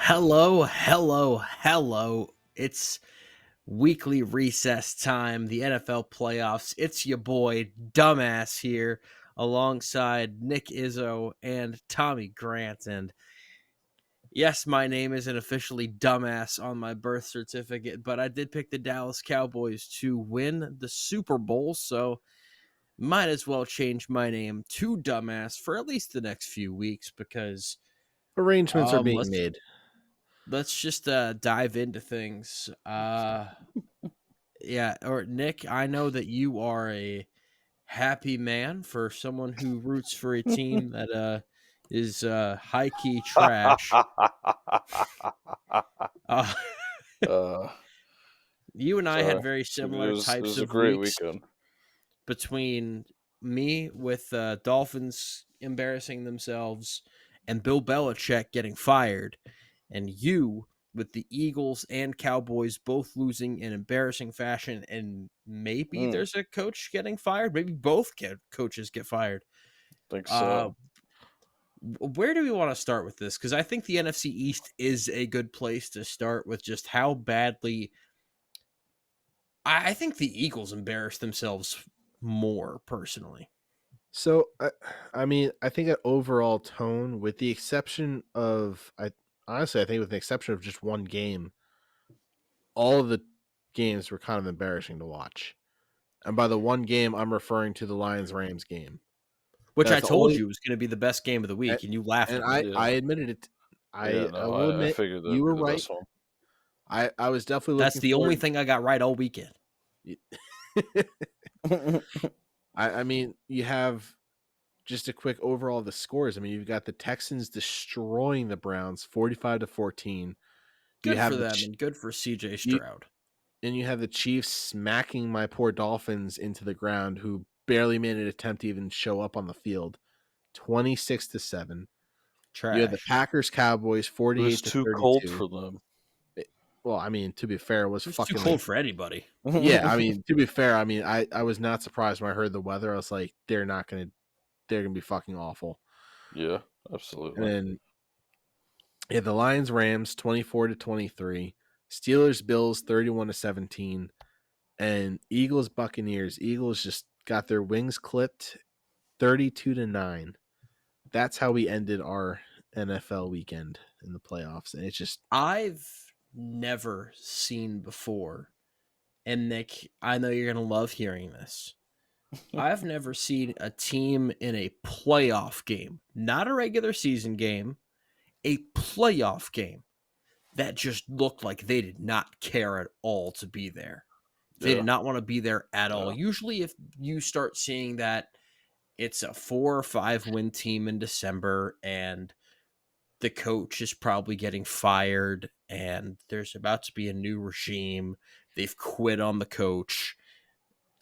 Hello, hello, hello. It's weekly recess time, the NFL playoffs. It's your boy, Dumbass, here, alongside Nick Izzo and Tommy Grant. And yes, my name isn't officially Dumbass on my birth certificate, but I did pick the Dallas Cowboys to win the Super Bowl, so might as well change my name to Dumbass for at least the next few weeks because Arrangements are being let's made. let's just dive into things. Yeah, or Nick, I know that you are a happy man for someone who roots for a team that is high key trash. Uh, uh, you and I had so very it similar was it types was a of great weeks weekend. between me with Dolphins embarrassing themselves and Bill Belichick getting fired, and you with the Eagles and Cowboys both losing in embarrassing fashion, and maybe there's a coach getting fired. Maybe both coaches get fired. Think Uh, so. where do we want to start with this? Because I think the NFC East is a good place to start with just how badly. I think the Eagles embarrassed themselves more personally. So I think an overall tone, with the exception of I think with the exception of just one game, all of the games were kind of embarrassing to watch. And by the one game, I'm referring to the Lions Rams game. Which I That's the told only you was going to be the best game of the and, week, and you laughed and at me. I Yeah, admitted it. yeah. I No, will I admit figured that'd you be were the right. best one. I was definitely That's looking the only forward. thing I got right all weekend. I mean, you have just a quick overall of the scores. I mean, you've got the Texans destroying the Browns 45-14. You Good for have them and good for CJ you Stroud. and you have the Chiefs smacking my poor Dolphins into the ground, who barely made an attempt to even show up on the field. 26-7. You had the Trash. Packers Cowboys It was 48 to too cold 32. for them. Well, I mean, to be fair, it was It's too fucking cold like, for anybody. yeah, I mean, to be fair, I mean, I was not surprised when I heard the weather. I was like, they're gonna be fucking awful. Yeah, And absolutely. then yeah, the Lions Rams 24-23, Steelers Bills 31-17, and Eagles Buccaneers. Eagles just got their wings clipped 32-9. That's how we ended our NFL weekend in the playoffs. And it's just I've never seen before, and Nick, I know you're going to love hearing this. I've never seen a team in a playoff game, not a regular season game, a playoff game that just looked like they did not care at all to be there. They Yeah, did not want to be there at all. yeah, Usually, if you start seeing that it's a 4 or 5 win team in December and the coach is probably getting fired and there's about to be a new regime, they've quit on the coach.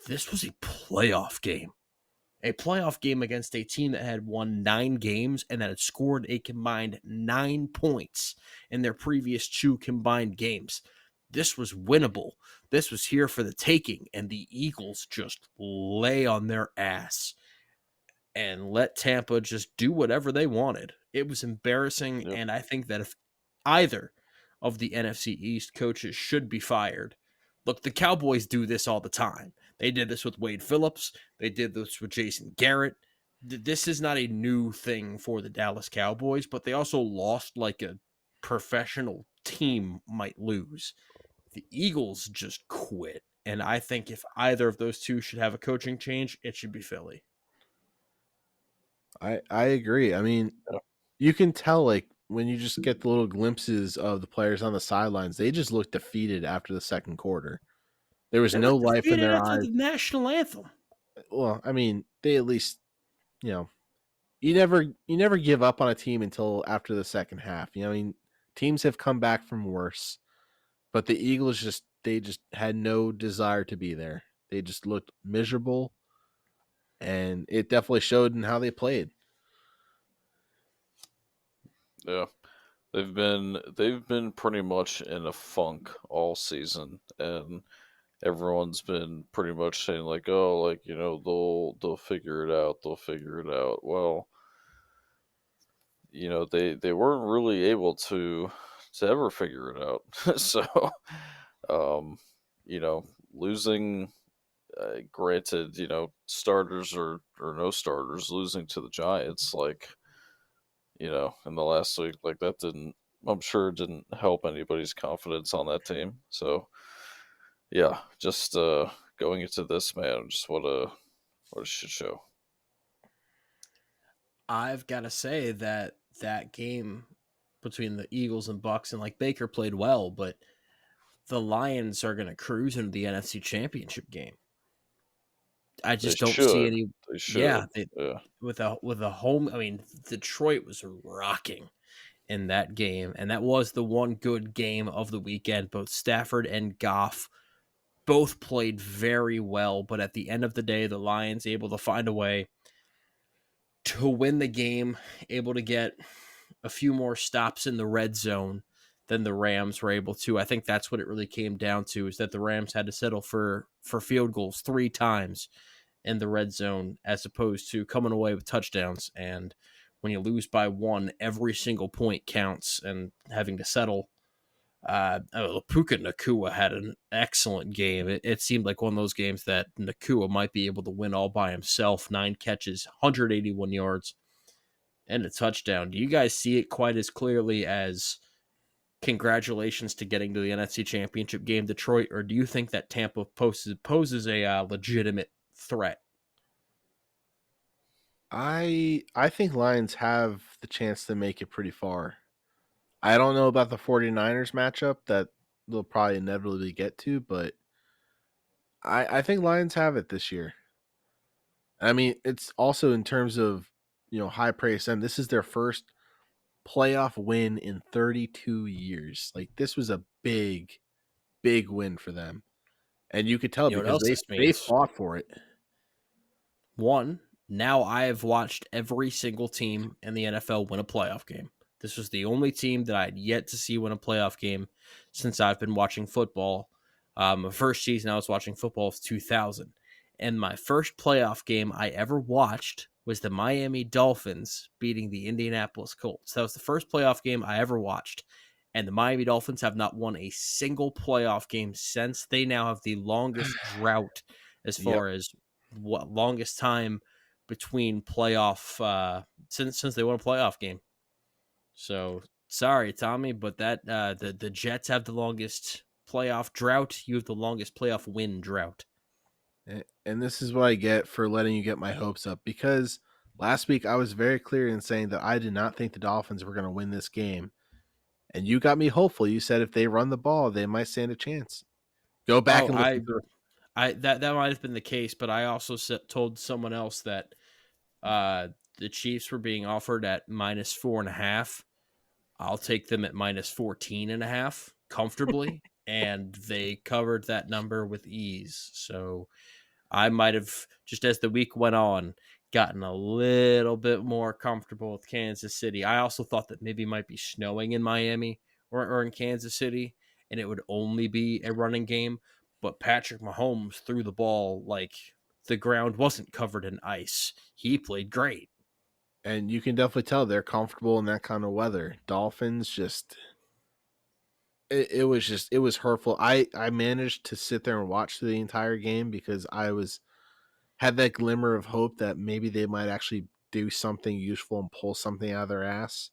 This was a playoff game. A playoff game against a team that had won 9 games and that had scored a combined 9 points in their previous 2 combined games. This was winnable. This was here for the taking, and the Eagles just lay on their ass and let Tampa just do whatever they wanted. It was embarrassing, yeah. and I think that if either of the NFC East coaches should be fired. Look, the Cowboys do this all the time. They did this with Wade Phillips. They did this with Jason Garrett. This is not a new thing for the Dallas Cowboys, but they also lost like a professional team might lose. The Eagles just quit. And I think if either of those two should have a coaching change, it should be Philly. I agree. I mean, Yeah. you can tell, like, when you just get the little glimpses of the players on the sidelines, they just look defeated after the second quarter. There was They no look life in defeated their after eyes. the national anthem. Well, I mean, they at least, you know, you never give up on a team until after the second half. I mean, teams have come back from worse, but the Eagles just had no desire to be there. They just looked miserable, and it definitely showed in how they played. Yeah. They've been pretty much in a funk all season, and everyone's been pretty much saying like, oh, like they'll figure it out, they'll figure it out. Well, they weren't really able to ever figure it out. So, you know, losing, granted, you know, starters or no starters, losing to the Giants, like, you know, in the last week, like that didn't, I'm sure it didn't help anybody's confidence on that team. So, yeah, just going into this, man, just what a shit show. I've got to say that game between the Eagles and Bucks, and like Baker played well, but the Lions are going to cruise into the NFC Championship game. I They just don't see should. any. They Yeah, should. Yeah. with a home. I mean, Detroit was rocking in that game, and that was the one good game of the weekend. Both Stafford and Goff both played very well, but at the end of the day, the Lions able to find a way to win the game, able to get a few more stops in the red zone than the Rams were able to. I think that's what it really came down to, is that the Rams had to settle for field goals 3 times in the red zone as opposed to coming away with touchdowns. And when you lose by 1, every single point counts, and having to settle. Puka Nakua had an excellent game. It seemed like one of those games that Nakua might be able to win all by himself. 9 catches, 181 yards, and a touchdown. Do you guys see it quite as clearly as congratulations to getting to the NFC Championship game, Detroit, or do you think that Tampa poses a legitimate threat? I think Lions have the chance to make it pretty far. I don't know about the 49ers matchup that they'll probably inevitably get to, but I think Lions have it this year. I mean, it's also in terms of, high praise them. This is their first playoff win in 32 years. Like, this was a big, big win for them. And you could tell You know what because else they this they means? fought for it. One, now I have watched every single team in the NFL win a playoff game. This was the only team that I had yet to see win a playoff game since I've been watching football. My first season I was watching football was 2000. And my first playoff game I ever watched was the Miami Dolphins beating the Indianapolis Colts. That was the first playoff game I ever watched. And the Miami Dolphins have not won a single playoff game since. They now have the longest drought as Yep. far as what longest time between playoff since they won a playoff game. So sorry, Tommy, but that the Jets have the longest playoff drought. You have the longest playoff win drought. And this is what I get for letting you get my hopes up, because last week I was very clear in saying that I did not think the Dolphins were going to win this game. And you got me hopeful. You said if they run the ball, they might stand a chance. Go back Oh, and listen to that might have been the case, but I also told someone else that the Chiefs were being offered at -4.5. I'll take them at -14.5 comfortably, and they covered that number with ease. So I might have, just as the week went on, gotten a little bit more comfortable with Kansas City. I also thought that maybe it might be snowing in Miami or in Kansas City, and it would only be a running game. But Patrick Mahomes threw the ball like the ground wasn't covered in ice. He played great. And you can definitely tell they're comfortable in that kind of weather. Dolphins it was hurtful. I managed to sit there and watch the entire game because had that glimmer of hope that maybe they might actually do something useful and pull something out of their ass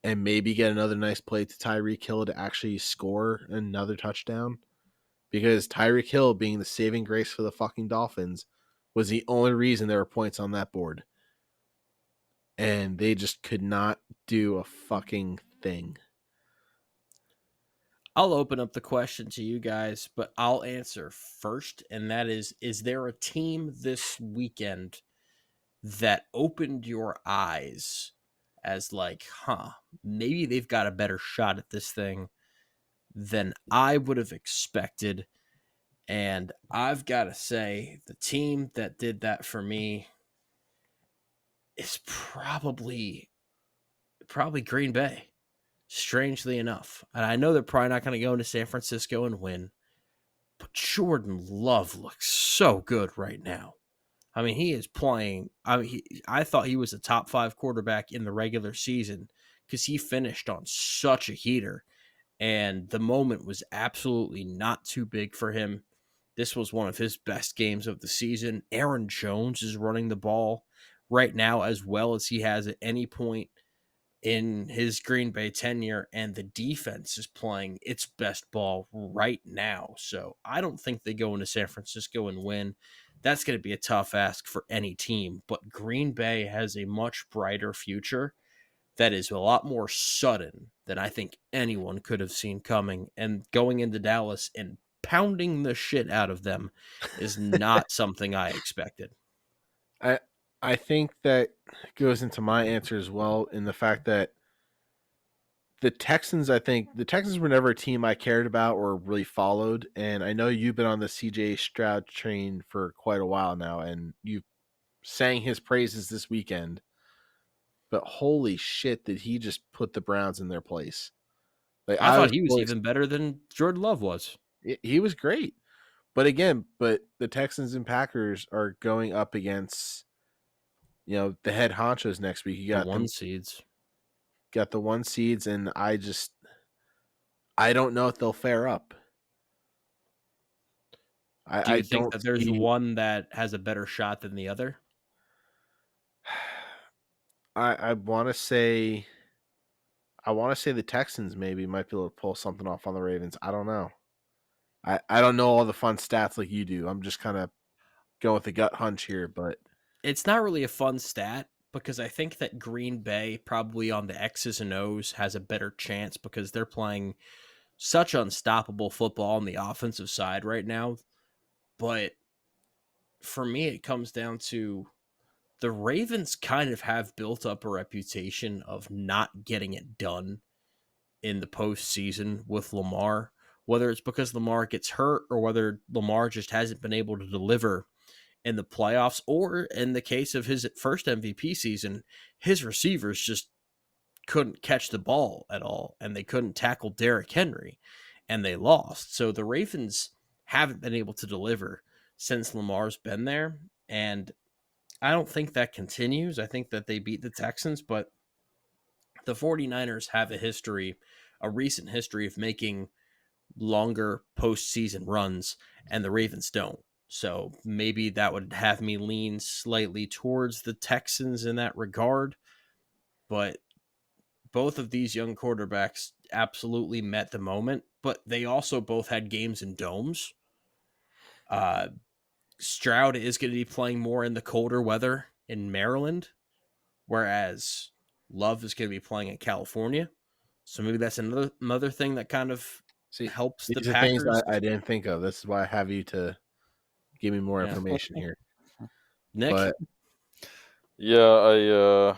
and maybe get another nice play to Tyreek Hill to actually score another touchdown. Because Tyreek Hill being the saving grace for the fucking Dolphins was the only reason there were points on that board. And they just could not do a fucking thing. I'll open up the question to you guys, but I'll answer first. And that is there a team this weekend that opened your eyes as like, maybe they've got a better shot at this thing than I would have expected? And I've got to say, the team that did that for me is probably Green Bay, strangely enough. And I know they're probably not going to go into San Francisco and win, but Jordan Love looks so good right now. I mean, he is playing. I thought he was a top 5 quarterback in the regular season because he finished on such a heater. and the moment was absolutely not too big for him. This was one of his best games of the season. Aaron Jones is running the ball right now as well as he has at any point in his Green Bay tenure, and the defense is playing its best ball right now. So I don't think they go into San Francisco and win. That's going to be a tough ask for any team, but Green Bay has a much brighter future that is a lot more sudden than I think anyone could have seen coming. And going into Dallas and pounding the shit out of them is not something I expected. I I think that goes into my answer as well in the fact that I think the Texans were never a team I cared about or really followed. And I know you've been on the CJ Stroud train for quite a while now, and you sang his praises this weekend. But holy shit, did he just put the Browns in their place? Like I I thought was he was really, even better than Jordan Love was. he was great. But again, the Texans and Packers are going up against the head honchos next week. You The got one them, seeds. got the one seeds, and I don't know if they'll fare up. Do I you think don't that there's see. one that has a better shot than the other? I want to say the Texans maybe might be able to pull something off on the Ravens. I don't know. I don't know all the fun stats like you do. I'm just kind of going with the gut hunch here, but It's not really a fun stat because I think that Green Bay probably on the X's and O's has a better chance because they're playing such unstoppable football on the offensive side right now. But for me, it comes down to the Ravens kind of have built up a reputation of not getting it done in the postseason with Lamar, whether it's because Lamar gets hurt or whether Lamar just hasn't been able to deliver in the playoffs, or in the case of his first MVP season, his receivers just couldn't catch the ball at all, and they couldn't tackle Derrick Henry, and they lost. So the Ravens haven't been able to deliver since Lamar's been there, and I don't think that continues. I think that they beat the Texans, but the 49ers have a recent history of making longer postseason runs, and the Ravens don't. So maybe that would have me lean slightly towards the Texans in that regard. But both of these young quarterbacks absolutely met the moment, but they also both had games in domes. Uh, Stroud is going to be playing more in the colder weather in Maryland, whereas Love is going to be playing in California. So maybe that's another thing that kind of see, helps the these are things Packers. I didn't think of. This is why I have you to give me more Yeah. information here. Nick, But Yeah,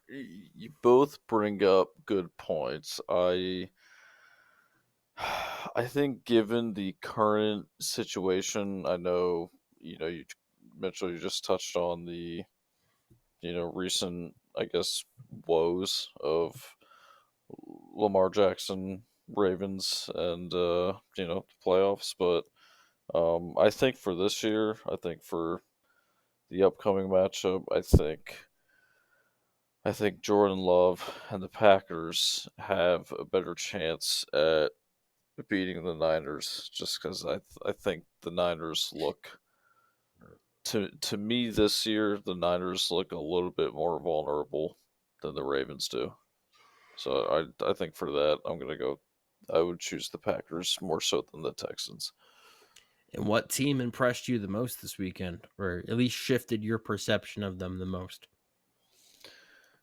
you both bring up good points. I think given the current situation, I know, you Mitchell, you just touched on the, recent, I guess, woes of Lamar Jackson, Ravens, and the playoffs. But I think for this year, I think for the upcoming matchup, I think Jordan Love and the Packers have a better chance at beating the Niners, just because I think the Niners look to me this year, the Niners look a little bit more vulnerable than the Ravens do. So I think for that I'm gonna go. I would choose the Packers more so than the Texans. and what team impressed you the most this weekend, or at least shifted your perception of them the most?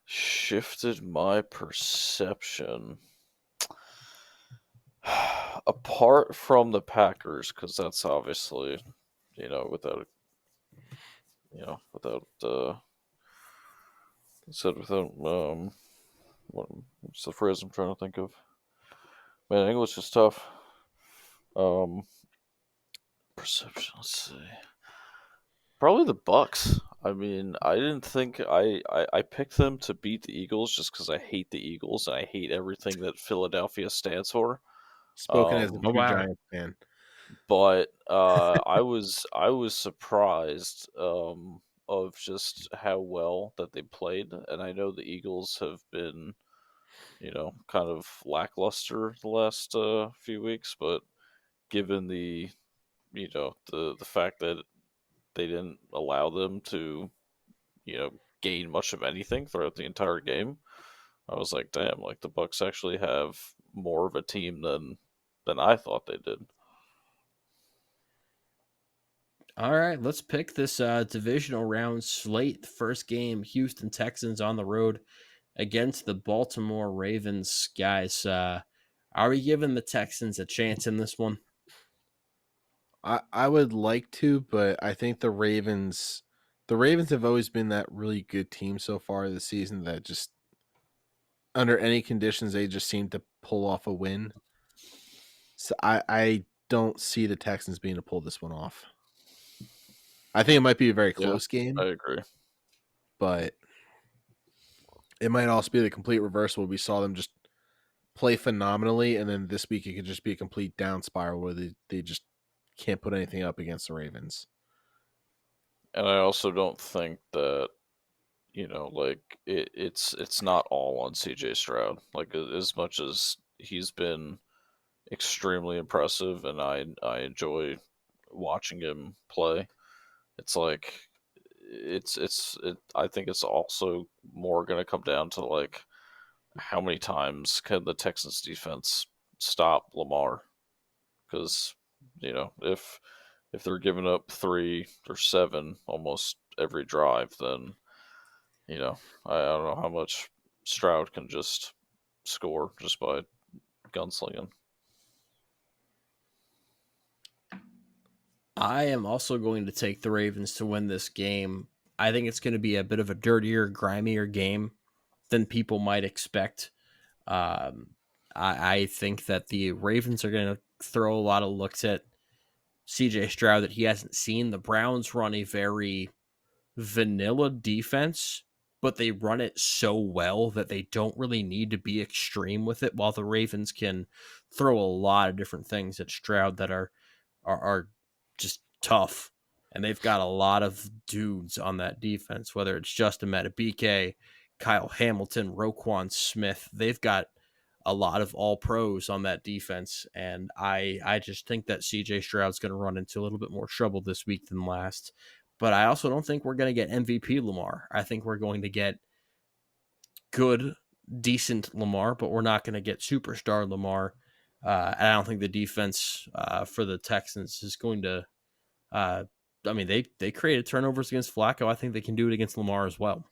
Shifted my perception. Apart from the Packers, because that's obviously, without without said without what's the phrase I'm trying to think of? Man, English is tough. Um, Perception. Let's see. Probably the Bucks. I mean, I didn't think I picked them to beat the Eagles just because I hate the Eagles and I hate everything that Philadelphia stands for. spoken as a Um, Oh true wow, Giants fan. but I was surprised of just how well that they played, and I know the Eagles have been kind of lackluster the last few weeks. But given the fact that they didn't allow them to, gain much of anything throughout the entire game, I was like, damn, like the Bucks actually have more of a team than I thought they did. All right, let's pick this divisional round slate. The first game, Houston Texans on the road against the Baltimore Ravens. Guys, are we giving the Texans a chance in this one? I would like to, but I think the Ravens have always been that really good team so far this season that just under any conditions they just seem to pull off a win. So I don't see the Texans being able to pull this one off. I think it might be a very Yeah, close game, I agree. but it might also be the complete reverse where we saw them just play phenomenally, and then this week it could just be a complete down spiral where they just can't put anything up against the Ravens. And I also don't think that like it's not all on CJ Stroud. Like as much as he's been extremely impressive, and I enjoy watching him play. It's like I think it's also more going to come down to like how many times can the Texans defense stop Lamar? Because if they're giving up 3 or 7 almost every drive, then I don't know how much Stroud can just score just by gunslinging. I am also going to take the Ravens to win this game. I think it's going to be a bit of a dirtier, grimier game than people might expect. Um, I think that the Ravens are going to throw a lot of looks at CJ Stroud that he hasn't seen. The Browns run a very vanilla defense, but they run it so well that they don't really need to be extreme with it, while the Ravens can throw a lot of different things at Stroud that are just tough. And they've got a lot of dudes on that defense, whether it's Justin Matabike, Kyle Hamilton, Roquan Smith. They've got a lot of all pros on that defense. And I just think that CJ Stroud's going to run into a little bit more trouble this week than last. But I also don't think we're going to get MVP Lamar. I think we're going to get good, decent Lamar, but we're not going to get superstar Lamar. And I don't think the defense for the Texans is going to. They created turnovers against Flacco. I think they can do it against Lamar as well,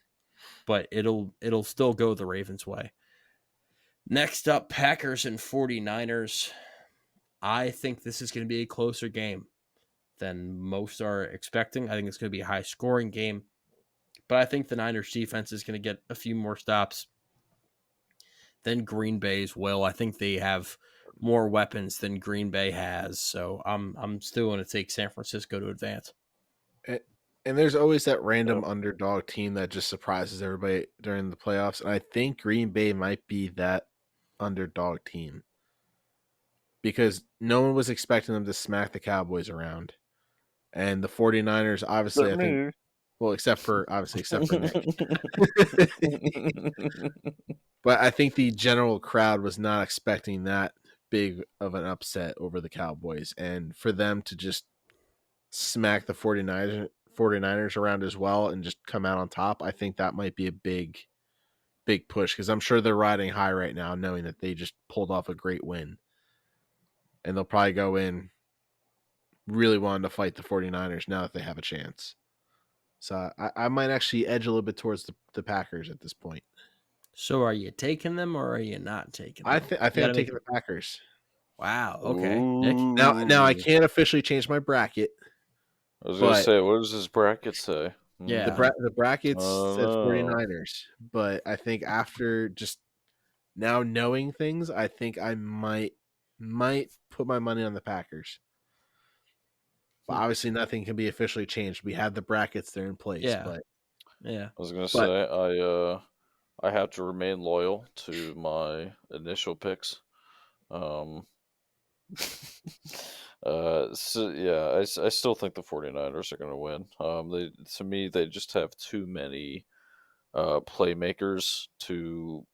but it'll still go the Ravens' way. Next up, Packers and 49ers. I think this is going to be a closer game than most are expecting. I think it's going to be a high scoring game, but I think the Niners defense is going to get a few more stops than Green Bay's will. I think they have more weapons than Green Bay has, so I'm still going to take San Francisco to advance. And there's always that random underdog team that just surprises everybody during the playoffs, and I think Green Bay might be that underdog team because no one was expecting them to smack the Cowboys around. And the 49ers, obviously, I think, well, except for Nick. But I think the general crowd was not expecting that big of an upset over the Cowboys. And for them to just smack the 49ers around as well and just come out on top, I think that might be a big push because I'm sure they're riding high right now knowing that they just pulled off a great win. And they'll probably go in really wanting to fight the 49ers now that they have a chance. So I might actually edge a little bit towards the Packers at this point. So are you taking them or are you not taking them? I think I'm taking the Packers. Wow. Okay. Nick? Now I can't officially change my bracket. I was going to say, what does this bracket say? Yeah. The bracket says 49ers. But I think after just now knowing things, I think I might put my money on the Packers. But obviously nothing can be officially changed. We have the brackets there in place. Yeah. But I was going to say, I have to remain loyal to my initial picks. So yeah, I still think the 49ers are going to win. To me, they just have too many playmakers to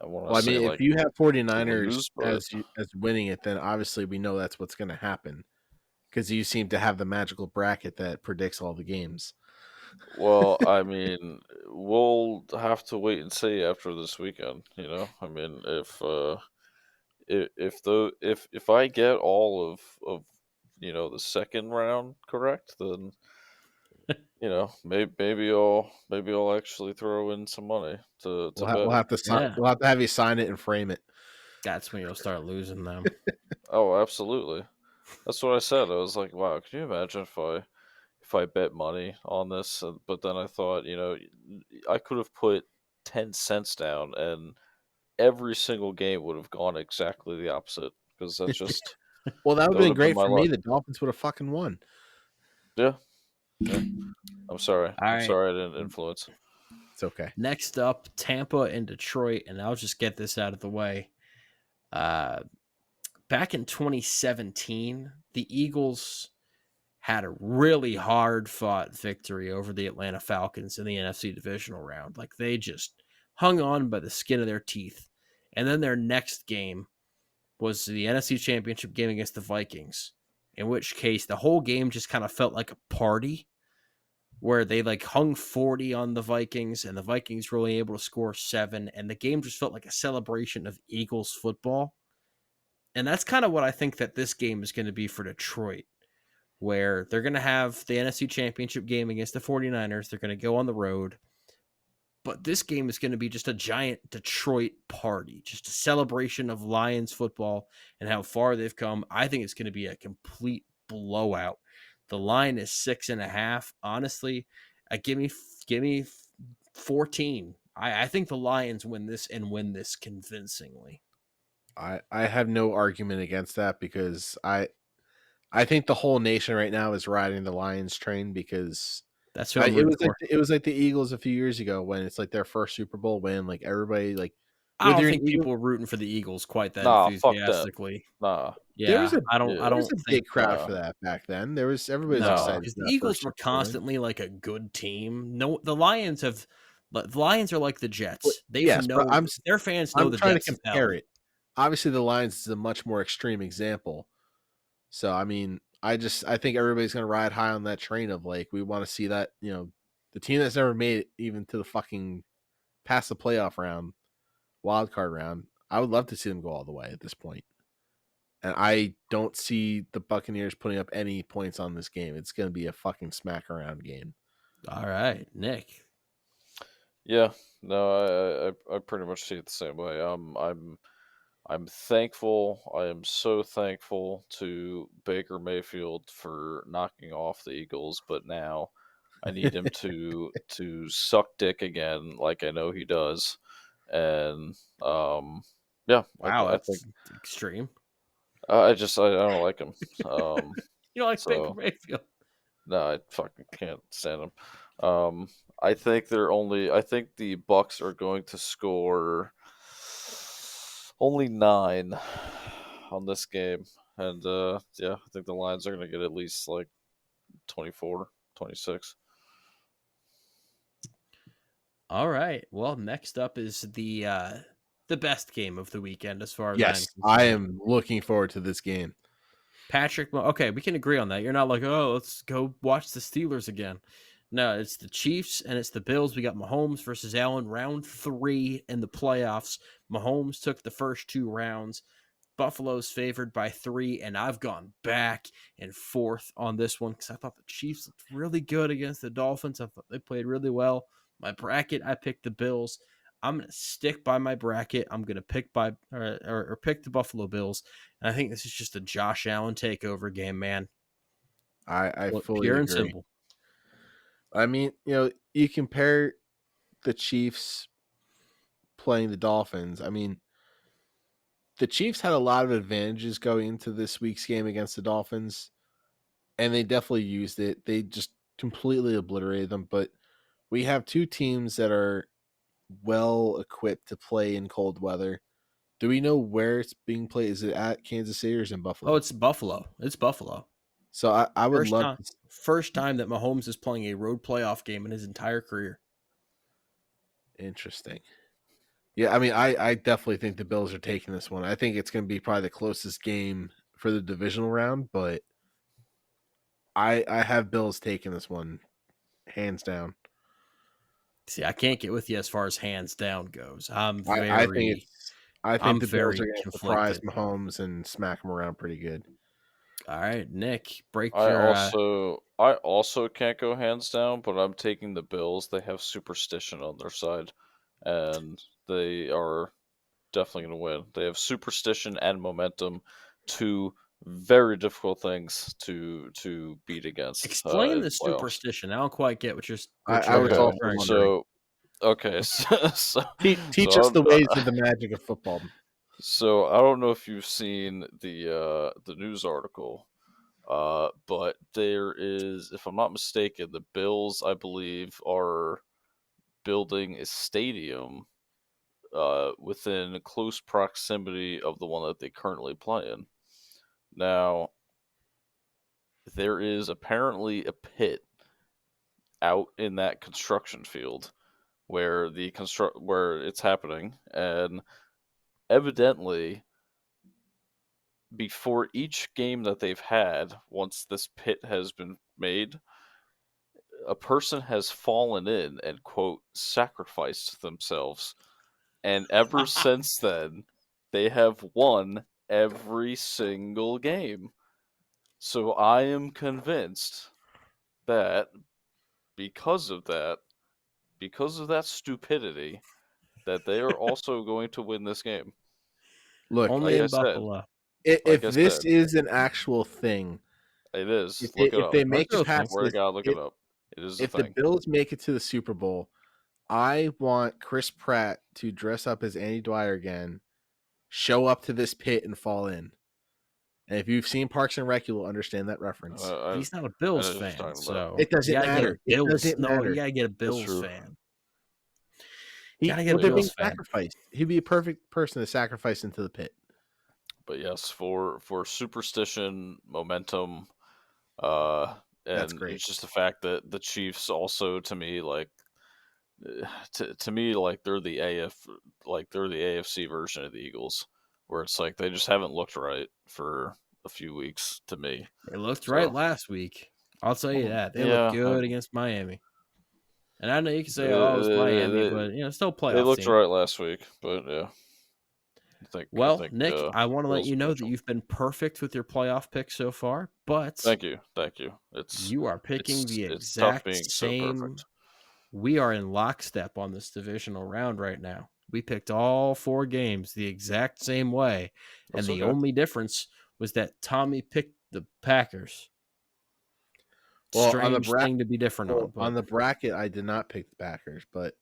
want Well, to I say mean, if like you have to 49ers lose, but as winning it, then obviously we know that's what's going to happen because you seem to have the magical bracket that predicts all the games. well, I mean, we'll have to wait and see after this weekend. I mean, if I get all of the second round correct, then maybe I'll actually throw in some money to We'll bet. have to sign. Yeah, We'll have to have you sign it and frame it. that's when you'll start losing them. Oh, absolutely. That's what I said. I was like, wow, can you imagine if I bet money on this? But then I thought, I could have put 10 cents down and every single game would have gone exactly the opposite because Well, that would that have would been have been great my for me. luck. The Dolphins would have fucking won. Yeah, yeah. I'm sorry. All I'm right. sorry I didn't influence. It's okay. Next up, Tampa and Detroit, and I'll just get this out of the way. Uh, Back in 2017, the Eagles had a really hard fought victory over the Atlanta Falcons in the NFC Divisional Round. Like they just hung on by the skin of their teeth. And then their next game was the NFC Championship game against the Vikings, in which case the whole game just kind of felt like a party where they like hung 40 on the Vikings and the Vikings were only able to score 7 and the game just felt like a celebration of Eagles football. And that's kind of what I think that this game is going to be for Detroit, where they're going to have the NFC Championship game against the 49ers. They're going to go on the road. But this game is going to be just a giant Detroit party, just a celebration of Lions football and how far they've come. I think it's going to be a complete blowout. The line is 6.5. Honestly, give me 14. I think the Lions win this and win this convincingly. I have no argument against that because I think the whole nation right now is riding the Lions train because That's who I'm it rooting was like for. it was like the Eagles a few years ago when it's like their first Super Bowl win. Like everybody, like I whether don't you're an think Eagle, people are rooting for the Eagles quite that Nah, fuck that. enthusiastically. Nah. there was Yeah, a I there was don't a think big crowd Nah. for that back then. There was everybody was no, Nah. excited because for the that Eagles first were Super Bowl win. constantly like a good team. No, the Lions have. The Lions are like the But, Jets. yes, but Their fans know I'm the trying to Jets compare smell. it. Obviously, the Lions is a much more extreme example. So I mean, I think everybody's gonna ride high on that train of like we want to see that the team that's never made it even to the fucking past the playoff round, wild card round. I would love to see them go all the way at this point. And I don't see the Buccaneers putting up any points on this game. It's going to be a fucking smack around game. All right, Nick. Yeah. No, I pretty much see it the same way. I'm thankful. I am so thankful to Baker Mayfield for knocking off the Eagles, but now I need him to suck dick again, like I know he does. And yeah, Wow, I think that's extreme. I don't like him. You don't like Baker So Mayfield? no, I fucking can't stand him. I think I think the Bucks are going to score only 9 on this game. And yeah, I think the Lions are going to get at least like 24, 26. All right. Well, next up is the best game of the weekend as far as I'm Yes, I concerned. am looking forward to this game. Okay, we can agree on that. You're not like, oh, let's go watch the Steelers again. No, it's the Chiefs and it's the Bills. We got Mahomes versus Allen, round 3 in the playoffs. Mahomes took the first 2 rounds. Buffalo's favored by 3, and I've gone back and forth on this one because I thought the Chiefs looked really good against the Dolphins. I thought they played really well. My bracket, I picked the Bills. I'm going to stick by my bracket. I'm going to pick pick the Buffalo Bills. And I think this is just a Josh Allen takeover game, man. I fully Pure and agree. simple. I mean, you compare the Chiefs playing the Dolphins. I mean, the Chiefs had a lot of advantages going into this week's game against the Dolphins, and they definitely used it. They just completely obliterated them. But we have two teams that are well equipped to play in cold weather. Do we know where it's being played? Is it at Kansas City or is it in Buffalo? Oh, it's Buffalo. It's Buffalo. So I would First love time, to. first time that Mahomes is playing a road playoff game in his entire career. Interesting. Yeah, I mean, I definitely think the Bills are taking this one. I think it's going to be probably the closest game for the divisional round, but I have Bills taking this one hands down. See, I can't get with you as far as hands down goes. I think I'm the Bills are very going to surprise conflicted. Mahomes and smack him around pretty good. All right, Nick, break I your. also can't go hands down, but I'm taking the Bills. They have superstition on their side, and they are definitely going to win. They have superstition and momentum, two very difficult things to beat against Explain in the the playoffs. superstition. I don't quite get what I you're was Okay, also trying to wondering. do. so okay, so Teach us I'm, the ways of the magic of football. so I don't know if you've seen the news article, but there is, if I'm not mistaken, the Bills, I believe, are building a stadium within close proximity of the one that they currently play in. Now, there is apparently a pit out in that construction field where where it's happening, and evidently before each game that they've had, once this pit has been made, a person has fallen in and quote sacrificed themselves, and ever since then they have won every single game. So I am convinced that because of that, because of that stupidity, that they are also going to win this game. Look, Only Like I in said, Buffalo. like if I this said, is an actual thing, it is. Look it if up. they Let's make go it I thing. past swear to this, God, look it up. It is a if the thing. Bills make it to the Super Bowl, I want Chris Pratt to dress up as Andy Dwyer again, show up to this pit and fall in. And if you've seen Parks and Rec, you will understand that reference. But he's not a I Bills know what you're fan, talking about. so It you doesn't gotta get a matter. It Bills. doesn't No, you matter. gotta get a That's Bills true. fan. He Gotta get a well, they're being Bills fan. sacrificed. He'd be a perfect person to sacrifice into the pit. But yes, for superstition, momentum, That's and great. it's just the fact that the Chiefs also, to me, like to me, like they're the AFC version of the Eagles, where it's like they just haven't looked right for a few weeks to me. They looked right So last week. I'll tell you that. They looked yeah, good against Miami. And I know you can say, "Oh, it's Miami," they, but still a they playoff looked team. right last week, but yeah, I Well, think Nick, I want to let Bills you will know catch that 'em. you've been perfect with your playoff picks so far, but Thank you. It's you are picking the it's tough exact being so same. perfect. We are in lockstep on this divisional round right now. We picked all 4 games the exact same way, and That's the okay. only difference was that Tommy picked the Packers. Well, Strange thing to be different on, on but the bracket, I did not pick the Packers, but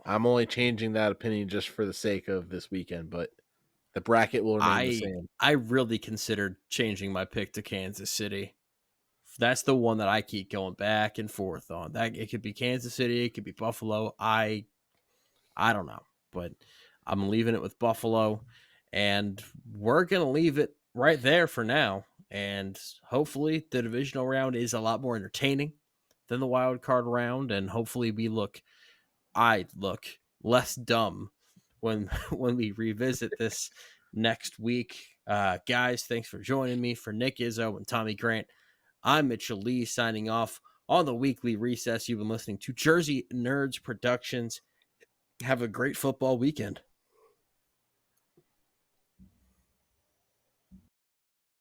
I'm only changing that opinion just for the sake of this weekend. But the bracket will remain the I same. I really considered changing my pick to Kansas City. That's the one that I keep going back and forth on. That it could be Kansas City, it could be Buffalo. I don't know, but I'm leaving it with Buffalo, and we're gonna leave it right there for now. And hopefully, the divisional round is a lot more entertaining than the wild card round, and hopefully, I look less dumb when when we revisit this next week. Guys, thanks for joining me. For Nick Izzo and Tommy Grant, I'm Mitchell Lee signing off on the weekly recess. You've been listening to Jersey Nerds Productions. Have a great football weekend.